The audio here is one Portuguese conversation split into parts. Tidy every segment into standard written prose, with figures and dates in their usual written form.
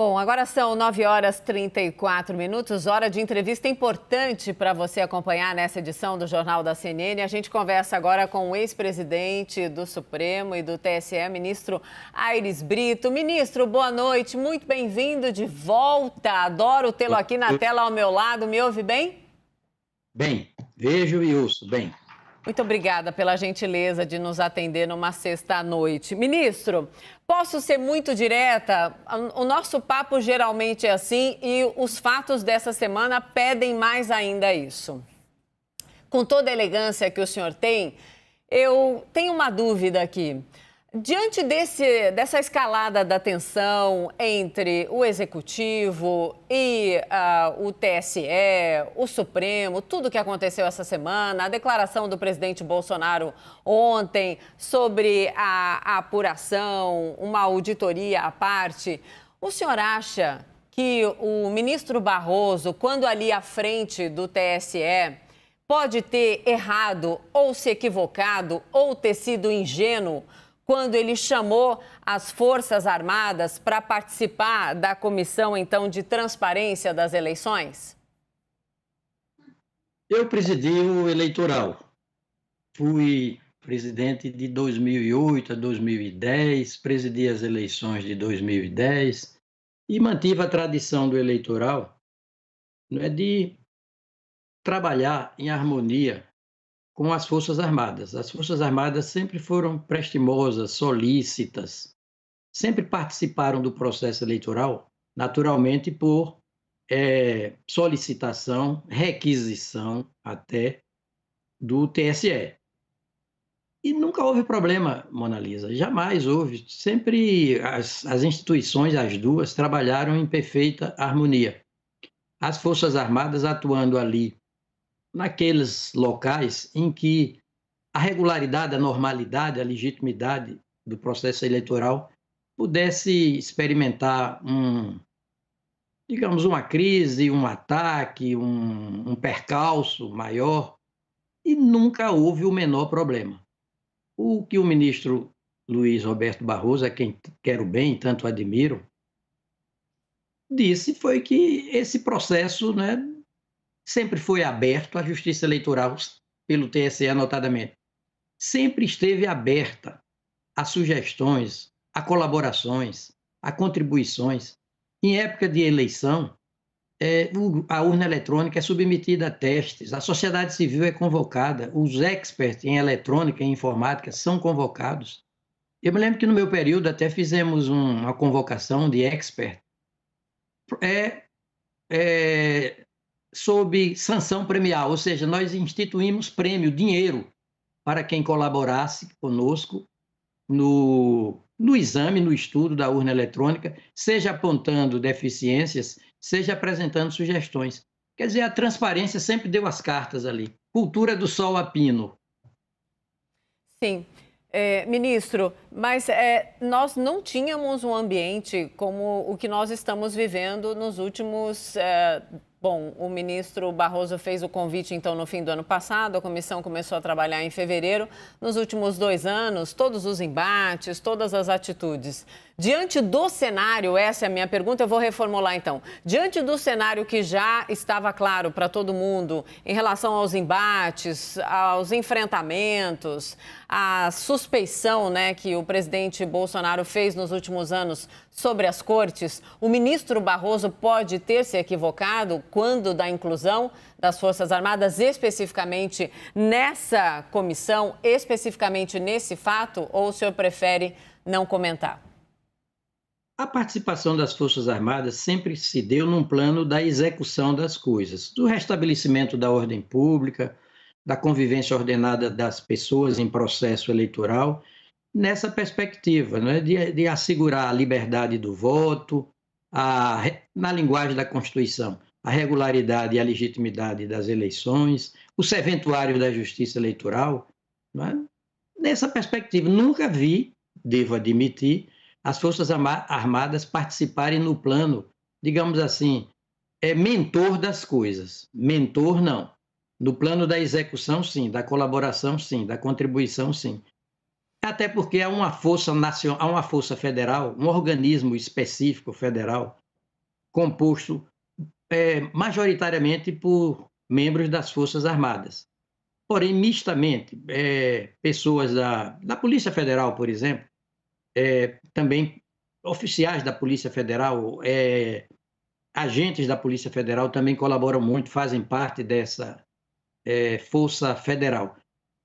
Bom, agora são 9h34, hora de entrevista importante para você acompanhar nessa edição do Jornal da CNN. A gente conversa agora com o ex-presidente do Supremo e do TSE, ministro Aires Brito. Ministro, boa noite, muito bem-vindo de volta. Adoro tê-lo aqui na tela ao meu lado. Me ouve bem? Bem, vejo e ouço bem. Muito obrigada pela gentileza de nos atender numa sexta-noite. Ministro, posso ser muito direta? O nosso papo geralmente é assim e os fatos dessa semana pedem mais ainda isso. Com toda a elegância que o senhor tem, eu tenho uma dúvida aqui. Diante dessa escalada da tensão entre o Executivo e o TSE, o Supremo, tudo que aconteceu essa semana, a declaração do presidente Bolsonaro ontem sobre a apuração, uma auditoria à parte, o senhor acha que o ministro Barroso, quando ali à frente do TSE, pode ter errado ou se equivocado ou ter sido ingênuo quando ele chamou as Forças Armadas para participar da comissão, então, de transparência das eleições? Eu presidi o eleitoral. Fui presidente de 2008 a 2010, presidi as eleições de 2010 e mantive a tradição do eleitoral, não é, de trabalhar em harmonia com as Forças Armadas. As Forças Armadas sempre foram prestimosas, solícitas, sempre participaram do processo eleitoral, naturalmente por solicitação, requisição até do TSE. E nunca houve problema, Mona Lisa, jamais houve. Sempre as instituições, as duas, trabalharam em perfeita harmonia. As Forças Armadas atuando ali naqueles locais em que a regularidade, a normalidade, a legitimidade do processo eleitoral pudesse experimentar digamos, uma crise, um ataque, um percalço maior, e nunca houve o menor problema. O que o ministro Luiz Roberto Barroso, a quem quero bem, tanto admiro, disse foi que esse processo, né, sempre foi aberto à Justiça Eleitoral, pelo TSE notadamente. Sempre esteve aberta a sugestões, a colaborações, a contribuições. Em época de eleição, a urna eletrônica é submetida a testes, a sociedade civil é convocada, os experts em eletrônica e informática são convocados. Eu me lembro que no meu período até fizemos uma convocação de expert sob sanção premial, ou seja, nós instituímos prêmio, dinheiro, para quem colaborasse conosco no exame, no estudo da urna eletrônica, seja apontando deficiências, seja apresentando sugestões. Quer dizer, a transparência sempre deu as cartas ali. Cultura do sol a pino. Sim. Ministro, mas nós não tínhamos um ambiente como o que nós estamos vivendo nos últimos... Bom, o ministro Barroso fez o convite, então, no fim do ano passado, a comissão começou a trabalhar em fevereiro. Nos últimos 2 anos, todos os embates, todas as atitudes. Diante do cenário, essa é a minha pergunta, eu vou reformular então. Diante do cenário que já estava claro para todo mundo em relação aos embates, aos enfrentamentos, a suspeição, né, que o presidente Bolsonaro fez nos últimos anos sobre as cortes, o ministro Barroso pode ter se equivocado quando da inclusão das Forças Armadas, especificamente nessa comissão, especificamente nesse fato, ou o senhor prefere não comentar? A participação das Forças Armadas sempre se deu num plano da execução das coisas, do restabelecimento da ordem pública, da convivência ordenada das pessoas em processo eleitoral, nessa perspectiva, né, de assegurar a liberdade do voto, na linguagem da Constituição, a regularidade e a legitimidade das eleições, o serventuário da Justiça Eleitoral. Né? Nessa perspectiva, nunca vi, devo admitir, as Forças Armadas participarem no plano, digamos assim, mentor das coisas. Mentor, não. No plano da execução, sim. Da colaboração, sim. Da contribuição, sim. Até porque há uma força nacional, há uma força federal, um organismo específico federal, composto majoritariamente por membros das Forças Armadas. Porém, mistamente, pessoas da Polícia Federal, por exemplo, também oficiais da Polícia Federal, agentes da Polícia Federal também colaboram muito, fazem parte dessa Força Federal.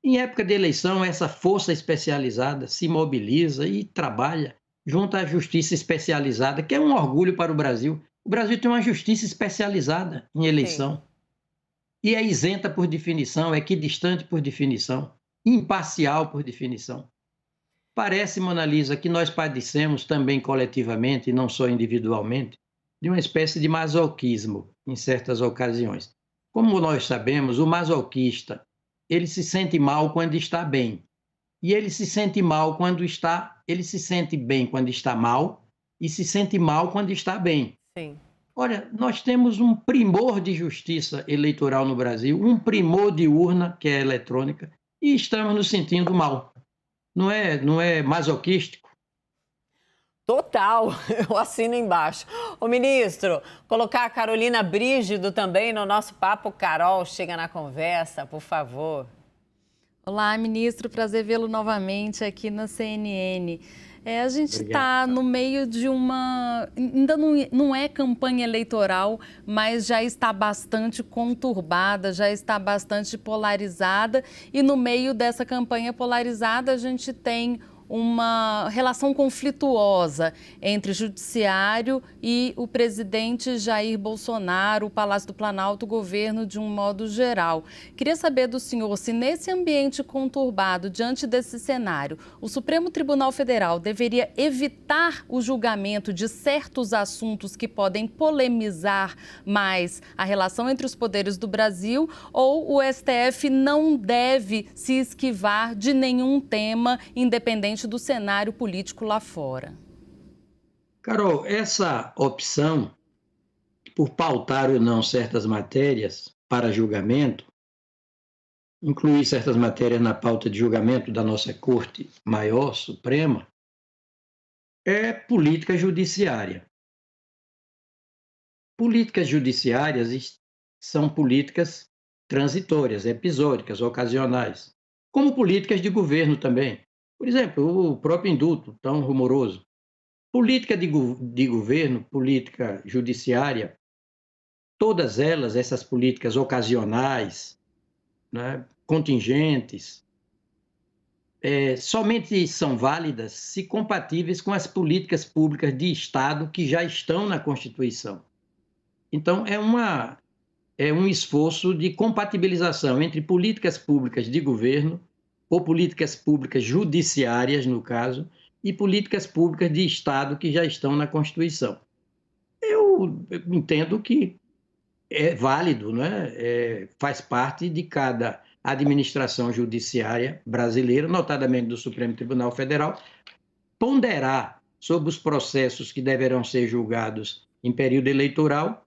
Em época de eleição, essa força especializada se mobiliza e trabalha junto à justiça especializada, que é um orgulho para o Brasil. O Brasil tem uma justiça especializada em eleição. Sim. E é isenta por definição, equidistante por definição, imparcial por definição. Parece, Mona Lisa, que nós padecemos também coletivamente, e não só individualmente, de uma espécie de masoquismo em certas ocasiões. Como nós sabemos, o masoquista, ele se sente mal quando está bem. E ele se sente mal quando está... Ele se sente bem quando está mal e se sente mal quando está bem. Sim. Olha, nós temos um primor de justiça eleitoral no Brasil, um primor de urna, que é eletrônica, e estamos nos sentindo mal. Não é masoquístico? Total, eu assino embaixo. Ô, ministro, colocar a Carolina Brígido também no nosso Papo Carol Chega na Conversa, por favor. Olá, ministro, prazer vê-lo novamente aqui na CNN. A gente está no meio de uma... Ainda não é campanha eleitoral, mas já está bastante conturbada, já está bastante polarizada. E no meio dessa campanha polarizada, a gente tem uma relação conflituosa entre o judiciário e o presidente Jair Bolsonaro, o Palácio do Planalto, o governo de um modo geral. Queria saber do senhor se nesse ambiente conturbado, diante desse cenário, o Supremo Tribunal Federal deveria evitar o julgamento de certos assuntos que podem polemizar mais a relação entre os poderes do Brasil, ou o STF não deve se esquivar de nenhum tema independente do cenário político lá fora? Carol, essa opção por pautar ou não certas matérias para julgamento, incluir certas matérias na pauta de julgamento da nossa Corte Maior, Suprema, é política judiciária. Políticas judiciárias são políticas transitórias, episódicas, ocasionais, como políticas de governo também. Por exemplo, o próprio indulto, tão rumoroso. Política de governo, política judiciária, todas elas, essas políticas ocasionais, né, contingentes, somente são válidas se compatíveis com as políticas públicas de Estado que já estão na Constituição. Então, é um esforço de compatibilização entre políticas públicas de governo ou políticas públicas judiciárias, no caso, e políticas públicas de Estado que já estão na Constituição. Eu entendo que é válido, né? Faz parte de cada administração judiciária brasileira, notadamente do Supremo Tribunal Federal, ponderar sobre os processos que deverão ser julgados em período eleitoral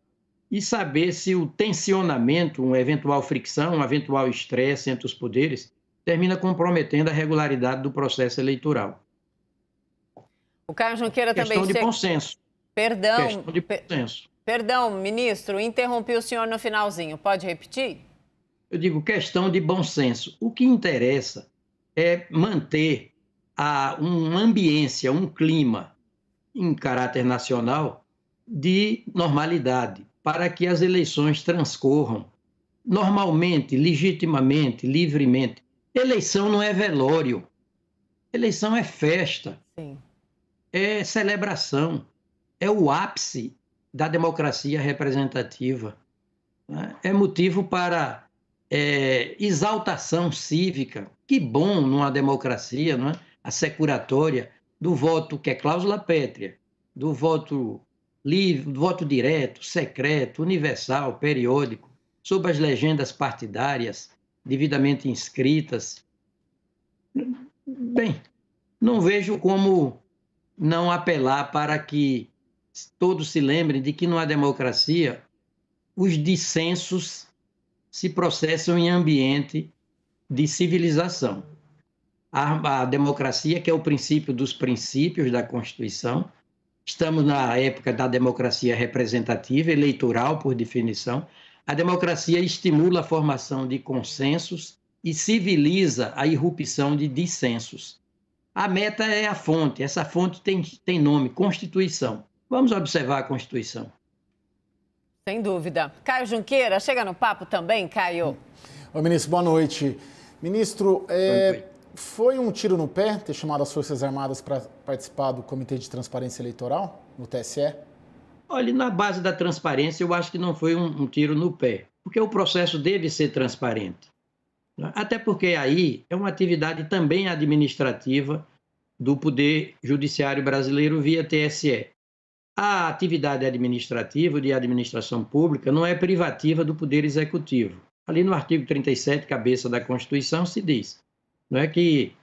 e saber se o tensionamento, uma eventual fricção, um eventual estresse entre os poderes termina comprometendo a regularidade do processo eleitoral. O Caio Junqueira também... Questão de bom senso. Perdão. Questão de bom senso. Perdão, ministro, interrompi o senhor no finalzinho. Pode repetir? Eu digo questão de bom senso. O que interessa é manter uma ambiência, um clima em caráter nacional de normalidade, para que as eleições transcorram normalmente, legitimamente, livremente. Eleição não é velório, eleição é festa, Sim. É celebração, é o ápice da democracia representativa, né? É motivo para exaltação cívica. Que bom numa democracia, não é? A securatória do voto que é cláusula pétrea, do voto livre, do voto direto, secreto, universal, periódico, sob as legendas partidárias, devidamente inscritas. Bem, não vejo como não apelar para que todos se lembrem de que numa democracia os dissensos se processam em ambiente de civilização. A democracia, que é o princípio dos princípios da Constituição, Estamos na época da democracia representativa, eleitoral, por definição. A democracia estimula a formação de consensos e civiliza a irrupção de dissensos. A meta é a fonte, essa fonte tem nome, Constituição. Vamos observar a Constituição. Sem dúvida. Caio Junqueira, chega no papo também, Caio. Oi, ministro, boa noite. Ministro, foi um tiro no pé ter chamado as Forças Armadas para participar do Comitê de Transparência Eleitoral no TSE? Olha, na base da transparência, eu acho que não foi um tiro no pé, porque o processo deve ser transparente. Até porque aí é uma atividade também administrativa do Poder Judiciário Brasileiro via TSE. A atividade administrativa de administração pública não é privativa do Poder Executivo. Ali no artigo 37, cabeça da Constituição, se diz, não é, que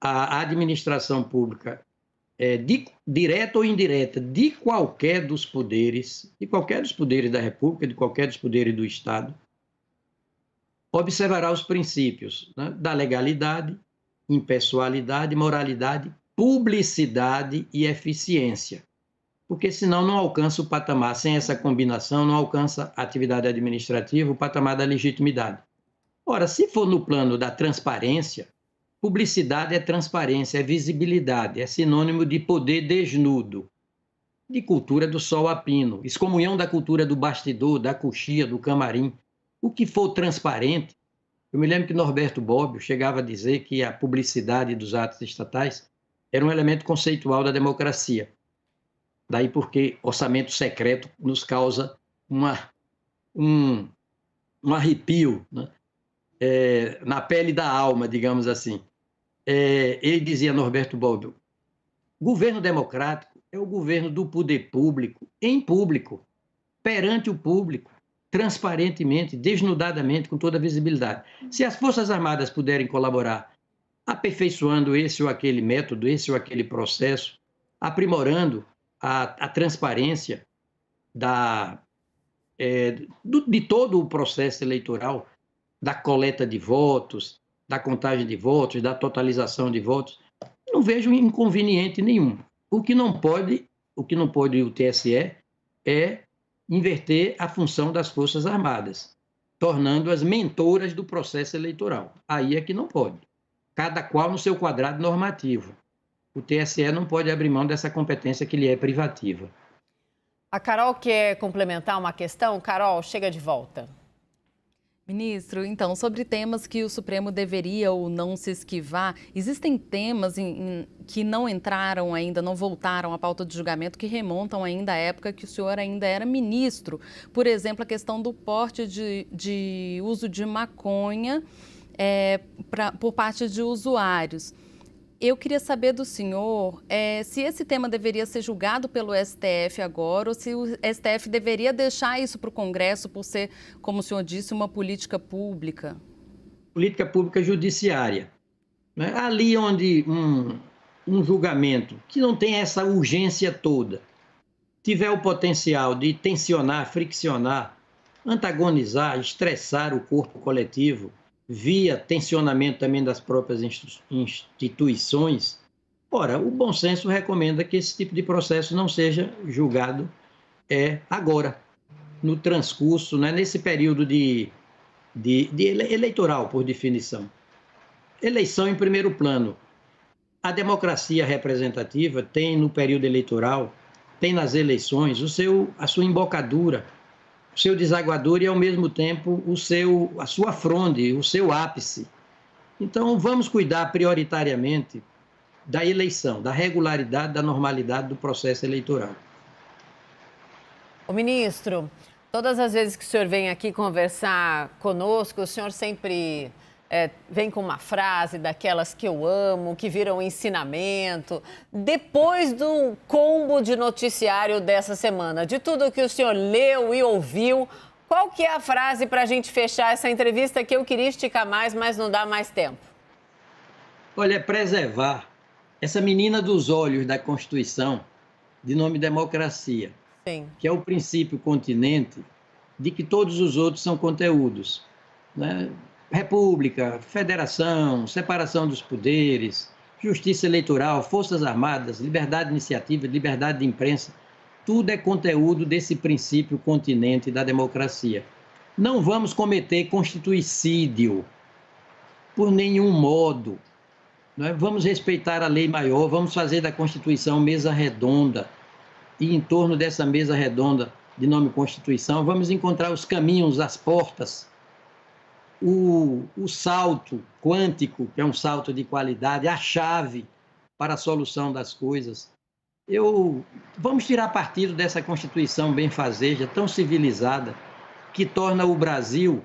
a administração pública, direta ou indireta, de qualquer dos poderes da República, de qualquer dos poderes do Estado, observará os princípios, né, da legalidade, impessoalidade, moralidade, publicidade e eficiência. Porque senão não alcança o patamar, sem essa combinação, não alcança a atividade administrativa, o patamar da legitimidade. Ora, se for no plano da transparência, publicidade é transparência, é visibilidade, é sinônimo de poder desnudo, de cultura do sol a pino, excomunhão da cultura do bastidor, da coxia, do camarim. O que for transparente, eu me lembro que Norberto Bobbio chegava a dizer que a publicidade dos atos estatais era um elemento conceitual da democracia. Daí porque orçamento secreto nos causa um arrepio, né? Na pele da alma, digamos assim. Ele dizia, Norberto Bobbio, governo democrático é o governo do poder público, em público, perante o público, transparentemente, desnudadamente, com toda a visibilidade. Se as Forças Armadas puderem colaborar, aperfeiçoando esse ou aquele método, esse ou aquele processo, aprimorando a transparência de todo o processo eleitoral, da coleta de votos, da contagem de votos, da totalização de votos, não vejo inconveniente nenhum. O que não pode o TSE é inverter a função das Forças Armadas, tornando-as mentoras do processo eleitoral. Aí é que não pode. Cada qual no seu quadrado normativo. O TSE não pode abrir mão dessa competência que lhe é privativa. A Carol quer complementar uma questão? Carol, chega de volta. Ministro, então, sobre temas que o Supremo deveria ou não se esquivar, existem temas que não entraram ainda, não voltaram à pauta de julgamento, que remontam ainda à época que o senhor ainda era ministro. Por exemplo, a questão do porte de uso de maconha por parte de usuários. Eu queria saber do senhor se esse tema deveria ser julgado pelo STF agora ou se o STF deveria deixar isso para o Congresso por ser, como o senhor disse, uma política pública. Política pública judiciária. Né? Ali onde um julgamento que não tem essa urgência toda tiver o potencial de tensionar, friccionar, antagonizar, estressar o corpo coletivo, via tensionamento também das próprias instituições, ora, o bom senso recomenda que esse tipo de processo não seja julgado agora, no transcurso, né, nesse período de eleitoral, por definição. Eleição em primeiro plano. A democracia representativa tem, no período eleitoral, tem nas eleições a sua embocadura, o seu desaguador e, ao mesmo tempo, a sua fronde, o seu ápice. Então, vamos cuidar prioritariamente da eleição, da regularidade, da normalidade do processo eleitoral. O ministro, todas as vezes que o senhor vem aqui conversar conosco, o senhor sempre vem com uma frase daquelas que eu amo, que viram ensinamento. Depois do combo de noticiário dessa semana, de tudo que o senhor leu e ouviu, qual que é a frase para a gente fechar essa entrevista, que eu queria esticar mais, mas não dá mais tempo? Olha, preservar essa menina dos olhos da Constituição, de nome democracia, Sim. Que é o princípio continente de que todos os outros são conteúdos, né? República, federação, separação dos poderes, justiça eleitoral, forças armadas, liberdade de iniciativa, liberdade de imprensa, tudo é conteúdo desse princípio continente da democracia. Não vamos cometer constituicídio por nenhum modo. Vamos respeitar a lei maior, vamos fazer da Constituição mesa redonda. E em torno dessa mesa redonda, de nome Constituição, vamos encontrar os caminhos, as portas, o salto quântico, que é um salto de qualidade, a chave para a solução das coisas. Vamos tirar partido dessa Constituição benfazeja, tão civilizada, que torna o Brasil,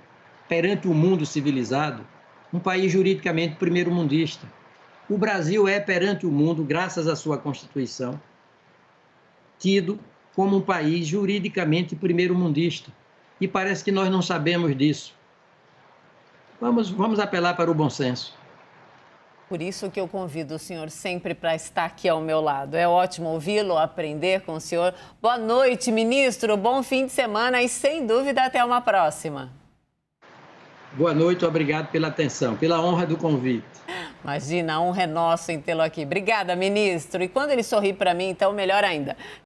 perante o mundo civilizado, um país juridicamente primeiro-mundista. O Brasil é, perante o mundo, graças à sua Constituição, tido como um país juridicamente primeiro-mundista. E parece que nós não sabemos disso. Vamos apelar para o bom senso. Por isso que eu convido o senhor sempre para estar aqui ao meu lado. É ótimo ouvi-lo, aprender com o senhor. Boa noite, ministro. Bom fim de semana e, sem dúvida, até uma próxima. Boa noite, obrigado pela atenção, pela honra do convite. Imagina, a honra é nossa em tê-lo aqui. Obrigada, ministro. E quando ele sorri para mim, então, melhor ainda.